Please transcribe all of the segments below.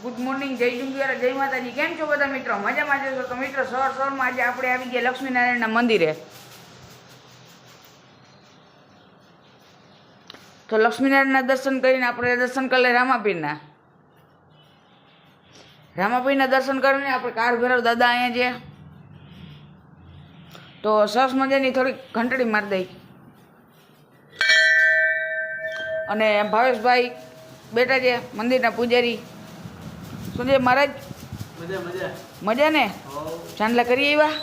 Good morning, જય જુંગીવાળા, જય માતાજી। કેમ છો બધા મિત્રો? મજામાં છો? તો મિત્રો સવારમાં આજે આપણે આવી ગયા લક્ષ્મીનારાયણના મંદિરે। તો લક્ષ્મીનારાયણના દર્શન કરીને આપણે દર્શન કરી લઈએ રામાપીરના દર્શન કરીને આપણે કાર ભૈરવ દાદા અહીંયા છે તો સરસ મજાની થોડીક ઘંટડી મારી દઈ અને ભાવેશભાઈ બેઠા છે, મંદિરના પૂજારી। શું છે મહારાજ? મજા ને? ચાંદલા કરી આવ્યા?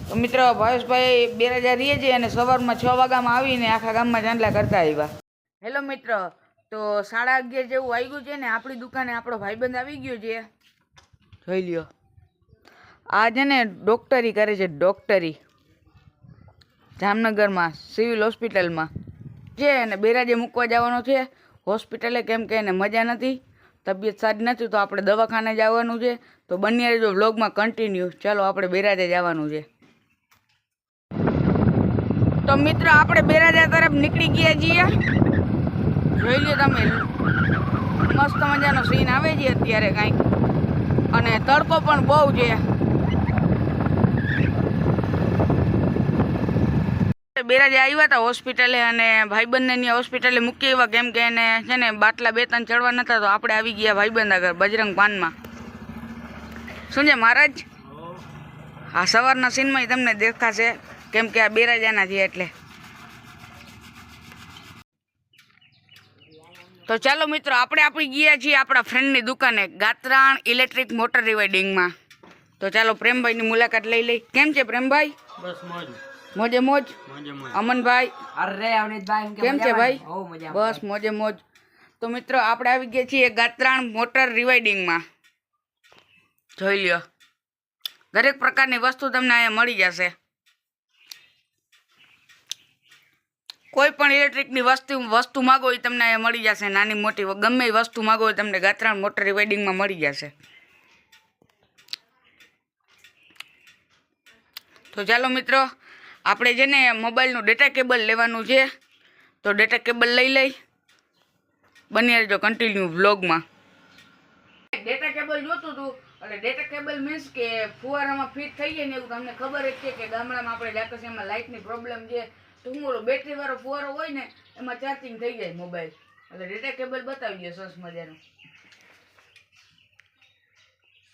તો મિત્રો ભાવેશભાઈ બેરાજા રહીએ છે અને સવારમાં 6 વાગ્યામાં આવીને આખા ગામમાં ચાંદલા કરતા આવ્યા। હેલો મિત્રો, તો 11:30 જેવું આવી ગયું છે ને આપણી દુકાને આપણો ભાઈબંધ આવી ગયો છે, જોઈ લ્યો। આ છે ને ડોક્ટરી કરે છે, ડોક્ટરી જામનગરમાં સિવિલ હોસ્પિટલમાં છે અને બેરાજે મૂકવા જવાનો છે હોસ્પિટલે, કેમ કે એને મજા નથી, તબિયત સારી નથી, તો આપણે દવાખાને જવાનું છે। તો બન્યા રહેજો વ્લોગમાં કન્ટિન્યુ। ચાલો આપણે બેરાજે જવાનું છે। તો મિત્રો આપણે બેરાજા તરફ નીકળી ગયા છીએ, જોઈ લો તમે, મસ્ત મજાનો સીન આવે છે અત્યારે કાંઈક, અને તડકો પણ બહુ છે। બેરાજા આવ્યા હતા હોસ્પિટલે અને ભાઈબંધને ત્યાં હોસ્પિટલે મૂકી આવ્યા, કેમ કે એને છે ને બાટલા 2-3 ચડવા નતા, તો આપણે આવી ગયા ભાઈબંધ આગળ બજરંગ પાનમાં। શું છે મહારાજ? આ સવારના સીનમાં તમને દેખાશે, કેમ કે આ બેરાજાના છે એટલે। તો ચાલો મિત્રો આપણે આપી ગયા છીએ આપણા ફ્રેન્ડની દુકાને, ગાત્રાણ ઇલેક્ટ્રિક મોટર રિવાઇડિંગમાં। તો ચાલો પ્રેમભાઈની મુલાકાત લઈ લઈ। કેમ છે પ્રેમભાઈ? બસ મોજ મોજે મોજ। અમનભાઈ અરે અવનીતભાઈ કેમ છે ભાઈ? મજા બસ મોજે મોજ। તો મિત્રો આપણે આવી ગયા છીએ ગાત્રાણ મોટર રિવાઇડિંગમાં, જોઈ લ્યો, દરેક પ્રકારની વસ્તુ તમને અહીંયા મળી જશે। કોઈ પણ ઇલેક્ટ્રિકની વસ્તુ માગો એ તમને અહીંયા મળી જશે, નાની મોટી ગમે એ વસ્તુ માગો એ તમને ગાત્રાણ મોટર રિવાઇડિંગમાં મળી જશે। તો ચાલો મિત્રો આપણે છે ને મોબાઈલનું ડેટા કેબલ લેવાનું છે, તો ડેટા કેબલ લઈ લઈ, બની રહેજો કન્ટિન્યુ વ્લોગમાં। ડેટા કેબલ જોતું હતું, એટલે ડેટા કેબલ મીન્સ કે ફુવારામાં ફિટ થઈ જાય ને એવું તમને ખબર જ છે કે ગામડામાં આપણે જાતે એમાં લાઇટની પ્રોબ્લેમ છે, તો હું બોલો બેટરી વાળો ફુવારો હોય ને એમાં ચાર્જિંગ થઈ જાય મોબાઈલ, એટલે ડેટા કેબલ બતાવી દે સરસ મજાનું।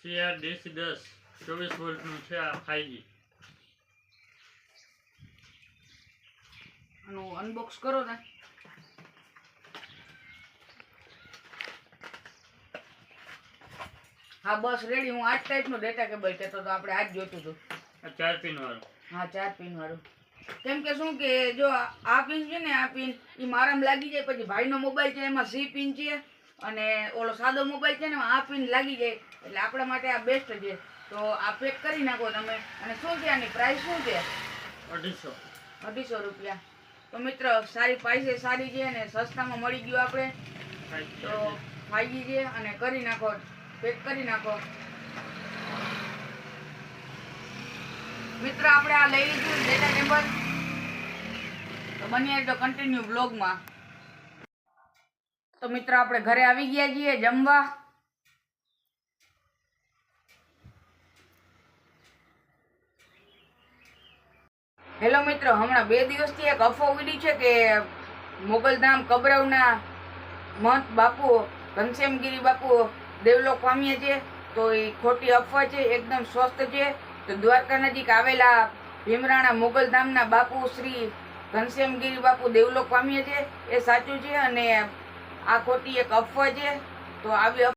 CR-DC10 24 વોલ્ટનું છે, આ 5G। આનું અનબોક્સ કરો ને। હા બસ રેડી, હું આ જ ટાઈપનો ડેટા કેબલ કહેતો તો, આપણે આ જ જોતું હતું। આ 4 પિન વાળું? હા 4 પિન વાળું। કેમ કે શું કે જો આ પિન છે ને, આ પિન એ મારામાં લાગી જાય, પછી ભાઈનો મોબાઈલ છે એમાં C પિન છે, અને ઓલો સાદો મોબાઈલ છે ને આ પિન લાગી જાય, એટલે આપણા માટે આ બેસ્ટ છે। તો આ પેક કરી નાખો તમે। અને શું છે આની પ્રાઇસ શું છે? 250 રૂપિયા। તો મિત્ર સારી પ્રાઇસ સારી છે અને સસ્તામાં મળી ગયું આપણે, તો 5G છે અને કરી નાખો, પેક કરી નાખો મિત્ર। આપણે આ લઈ લીધું ડેટા કેબલ, તો બની રહેજો કન્ટિન્યુ બ્લોગમાં। તો મિત્ર આપણે ઘરે આવી ગયા છીએ જમવા। હેલો મિત્રો, હમણાં 2 દિવસથી એક અફવા ઉડી છે કે મોગલધામ કબરવના મહંત બાપુ ઘનશ્યામગીરી બાપુ દેવલોક પામ્યા છે, તો એ ખોટી અફવા છે, એકદમ સ્વસ્થ છે। તો દ્વારકા નજીક આવેલા ભીમરાણા મોગલધામના બાપુ શ્રી ઘનશ્યામગીરી બાપુ દેવલોક પામ્યા છે, એ સાચું છે અને આ ખોટી એક અફવા છે। તો આવી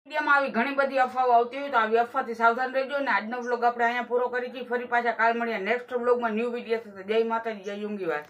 મીડિયામાં આવી ઘણી બધી અફવાઓ આવતી હોય, તો આવી અફવાથી સાવધાન રહેજો। અને આજનો વ્લોગ આપણે અહીંયા પૂરો કરી છીએ, ફરી પાછા કાલ મળીએ નેક્સ્ટ વ્લોગમાં ન્યૂ વિડીયો સાથે। જય માતાજી, જય યુંગીવાર।